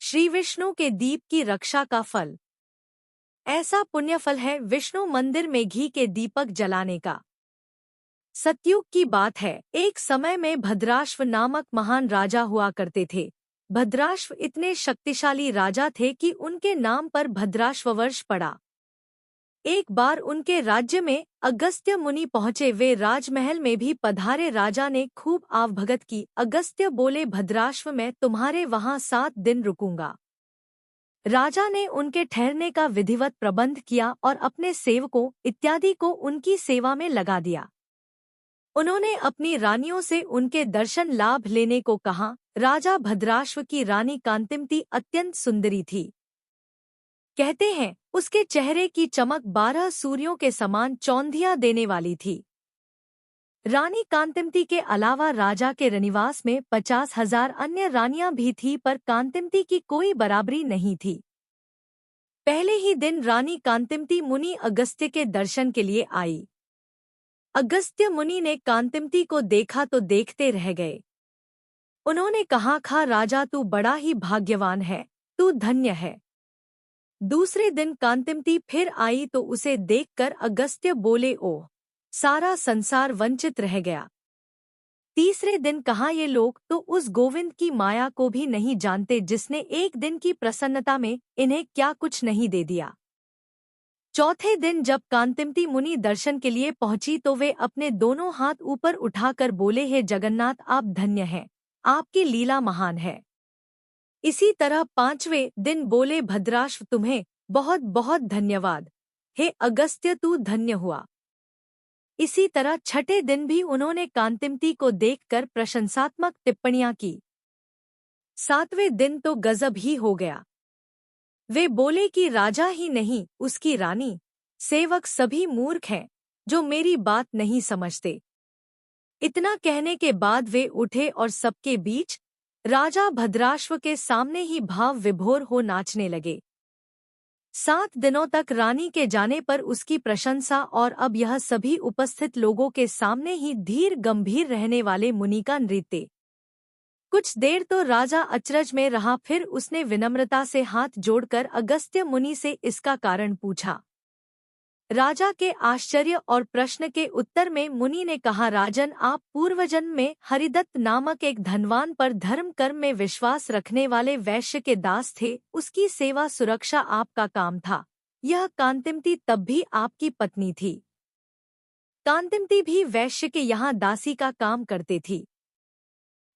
श्री विष्णु के दीप की रक्षा का फल। ऐसा पुण्य फल है विष्णु मंदिर में घी के दीपक जलाने का। सतयुग की बात है, एक समय में भद्राश्व नामक महान राजा हुआ करते थे। भद्राश्व इतने शक्तिशाली राजा थे कि उनके नाम पर भद्राश्व वर्ष पड़ा। एक बार उनके राज्य में अगस्त्य मुनि पहुंचे। वे राजमहल में भी पधारे। राजा ने खूब आवभगत की। अगस्त्य बोले, भद्राश्व मैं तुम्हारे वहां 7 दिन रुकूंगा। राजा ने उनके ठहरने का विधिवत प्रबंध किया और अपने सेवकों इत्यादि को उनकी सेवा में लगा दिया। उन्होंने अपनी रानियों से उनके दर्शन लाभ लेने को कहा। राजा भद्राश्व की रानी कांतिमती अत्यंत सुंदरी थी। कहते हैं उसके चेहरे की चमक 12 सूर्यों के समान चौंधियां देने वाली थी। रानी कांतिमती के अलावा राजा के रनिवास में 50,000 अन्य रानियां भी थीं, पर कांतिमती की कोई बराबरी नहीं थी। पहले ही दिन रानी कांतिमती मुनि अगस्त्य के दर्शन के लिए आई। अगस्त्य मुनि ने कांतिमती को देखा तो देखते रह गए। उन्होंने कहा, खा राजा, तू बड़ा ही भाग्यवान है, तू धन्य है। दूसरे दिन कांतिमती फिर आई तो उसे देखकर अगस्त्य बोले, ओह, सारा संसार वंचित रह गया। तीसरे दिन कहा, ये लोग तो उस गोविंद की माया को भी नहीं जानते जिसने एक दिन की प्रसन्नता में इन्हें क्या कुछ नहीं दे दिया। चौथे दिन जब कांतिमती मुनि दर्शन के लिए पहुंची तो वे अपने दोनों हाथ ऊपर उठाकर बोले, हे जगन्नाथ, आप धन्य हैं, आपकी लीला महान है। इसी तरह 5वें दिन बोले, भद्राश्व तुम्हें बहुत बहुत धन्यवाद, हे अगस्त्य, तू धन्य हुआ। इसी तरह 6ठे दिन भी उन्होंने कांतिमती को देखकर प्रशंसात्मक टिप्पणियां की। 7वें दिन तो गजब ही हो गया। वे बोले कि राजा ही नहीं, उसकी रानी, सेवक सभी मूर्ख हैं जो मेरी बात नहीं समझते। इतना कहने के बाद वे उठे और सबके बीच राजा भद्राश्व के सामने ही भाव विभोर हो नाचने लगे। 7 दिनों तक रानी के जाने पर उसकी प्रशंसा, और अब यह सभी उपस्थित लोगों के सामने ही धीर गंभीर रहने वाले मुनि का नृत्य। कुछ देर तो राजा अचरज में रहा, फिर उसने विनम्रता से हाथ जोड़कर अगस्त्य मुनि से इसका कारण पूछा। राजा के आश्चर्य और प्रश्न के उत्तर में मुनि ने कहा, राजन, आप पूर्वजन्म में हरिदत्त नामक एक धनवान पर धर्म कर्म में विश्वास रखने वाले वैश्य के दास थे। उसकी सेवा सुरक्षा आपका काम था। यह कांतिमती तब भी आपकी पत्नी थी। कांतिमती भी वैश्य के यहाँ दासी का काम करती थी।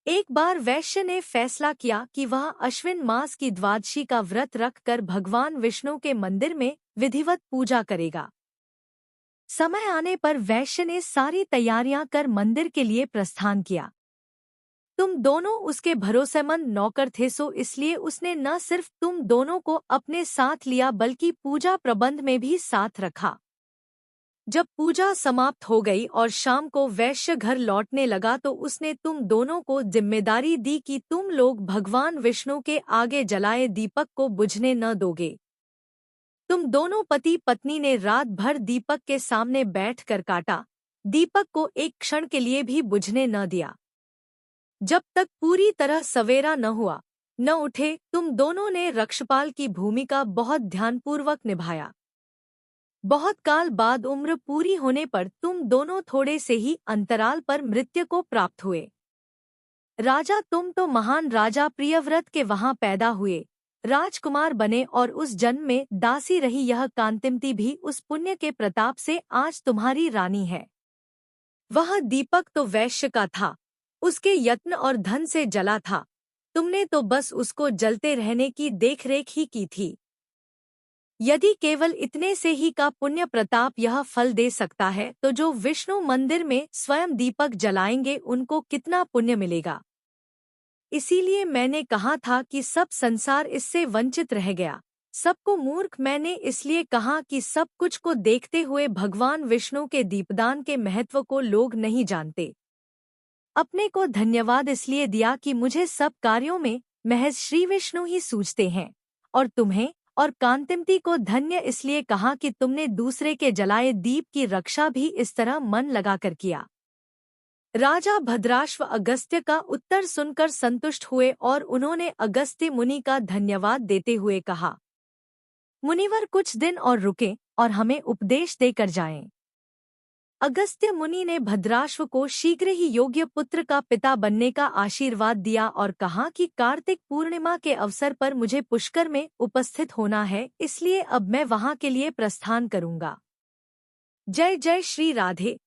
एक बार वैश्य ने फैसला किया कि वह अश्विन मास की द्वादशी का व्रत रखकर भगवान विष्णु के मंदिर में विधिवत पूजा करेगा। समय आने पर वैश्य ने सारी तैयारियां कर मंदिर के लिए प्रस्थान किया। तुम दोनों उसके भरोसेमंद नौकर थे, सो इसलिए उसने न सिर्फ तुम दोनों को अपने साथ लिया बल्कि पूजा प्रबंध में भी साथ रखा। जब पूजा समाप्त हो गई और शाम को वैश्य घर लौटने लगा तो उसने तुम दोनों को जिम्मेदारी दी कि तुम लोग भगवान विष्णु के आगे जलाए दीपक को बुझने न दोगे। तुम दोनों पति पत्नी ने रात भर दीपक के सामने बैठकर काटा, दीपक को एक क्षण के लिए भी बुझने न दिया। जब तक पूरी तरह सवेरा न हुआ, न उठे, तुम दोनों ने रक्षपाल की भूमिका बहुत ध्यानपूर्वक निभाया। बहुत काल बाद उम्र पूरी होने पर तुम दोनों थोड़े से ही अंतराल पर मृत्यु को प्राप्त हुए। राजा, तुम तो महान राजा प्रियव्रत के वहां पैदा हुए, राजकुमार बने और उस जन्म में दासी रही। यह कांतिमती भी उस पुण्य के प्रताप से आज तुम्हारी रानी है। वह दीपक तो वैश्य का था, उसके यत्न और धन से जला था। तुमने तो बस उसको जलते रहने की देखरेख ही की थी। यदि केवल इतने से ही का पुण्य प्रताप यह फल दे सकता है तो जो विष्णु मंदिर में स्वयं दीपक जलाएंगे उनको कितना पुण्य मिलेगा। इसीलिए मैंने कहा था कि सब संसार इससे वंचित रह गया। सबको मूर्ख मैंने इसलिए कहा कि सब कुछ को देखते हुए भगवान विष्णु के दीपदान के महत्व को लोग नहीं जानते। अपने को धन्यवाद इसलिए दिया कि मुझे सब कार्यों में महज श्री विष्णु ही सूझते हैं, और तुम्हें और कांतिमती को धन्य इसलिए कहा कि तुमने दूसरे के जलाए दीप की रक्षा भी इस तरह मन लगाकर किया। राजा भद्राश्व अगस्त्य का उत्तर सुनकर संतुष्ट हुए और उन्होंने अगस्त्य मुनि का धन्यवाद देते हुए कहा, मुनिवर कुछ दिन और रुकें और हमें उपदेश देकर जाएं। अगस्त्य मुनि ने भद्राश्व को शीघ्र ही योग्य पुत्र का पिता बनने का आशीर्वाद दिया और कहा कि कार्तिक पूर्णिमा के अवसर पर मुझे पुष्कर में उपस्थित होना है, इसलिए अब मैं वहां के लिए प्रस्थान करूंगा। जय जय श्री राधे।